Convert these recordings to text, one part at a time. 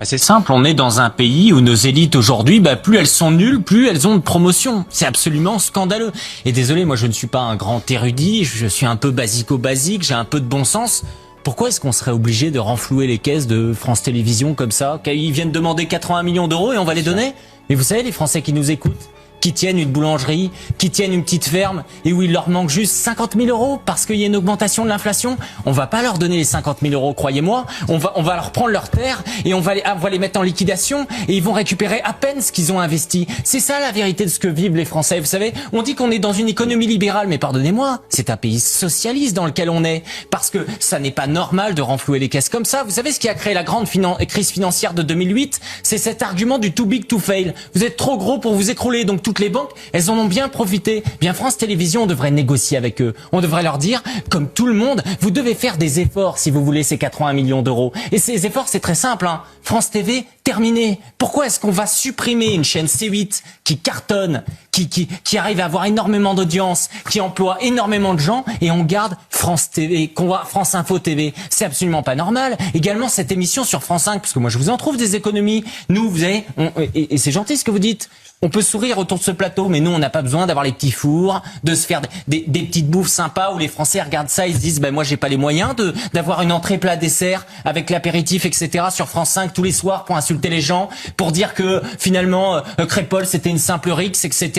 C'est simple, on est dans un pays où nos élites aujourd'hui, plus elles sont nulles, plus elles ont de promotion. C'est absolument scandaleux. Et désolé, moi je ne suis pas un grand érudit, je suis un peu basico-basique, j'ai un peu de bon sens. Pourquoi est-ce qu'on serait obligé de renflouer les caisses de France Télévisions comme ça? Ils viennent demander 80 millions d'euros et on va les donner? Mais vous savez, les Français qui nous écoutent, qui tiennent une boulangerie, qui tiennent une petite ferme, et où il leur manque juste 50 000 euros parce qu'il y a une augmentation de l'inflation, on va pas leur donner les 50 000 euros, croyez-moi. On va leur prendre leurs terres et on va les mettre en liquidation et ils vont récupérer à peine ce qu'ils ont investi. C'est ça la vérité de ce que vivent les Français. Vous savez, on dit qu'on est dans une économie libérale, mais pardonnez-moi, c'est un pays socialiste dans lequel on est. Parce que ça n'est pas normal de renflouer les caisses comme ça. Vous savez ce qui a créé la grande crise financière de 2008? C'est cet argument du too big to fail. Vous êtes trop gros pour vous écrouler, donc toutes les banques, elles en ont bien profité. Bien, France Télévisions, on devrait négocier avec eux. On devrait leur dire, comme tout le monde, vous devez faire des efforts si vous voulez ces 80 millions d'euros. Et ces efforts, c'est très simple, hein. France TV, terminé. Pourquoi est-ce qu'on va supprimer une chaîne C8 qui cartonne, qui arrive à avoir énormément d'audience, qui emploie énormément de gens, et on garde France TV, qu'on voit France Info TV? C'est absolument pas normal. Également, cette émission sur France 5, parce que moi je vous en trouve des économies. Nous, vous savez, et c'est gentil ce que vous dites. On peut sourire autour de ce plateau, mais nous, on n'a pas besoin d'avoir les petits fours, de se faire des petites bouffes sympas où les Français regardent ça et se disent, moi, j'ai pas les moyens d'avoir une entrée plat dessert avec l'apéritif, etc. sur France 5 tous les soirs pour insulter les gens, pour dire que finalement, Crépol, c'était une simple rixe, etc.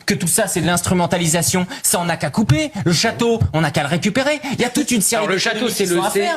Que tout ça, c'est de l'instrumentalisation. Ça, on n'a qu'à couper. Le château, on n'a qu'à le récupérer. Il y a toute une série Alors, le château, c'est à faire.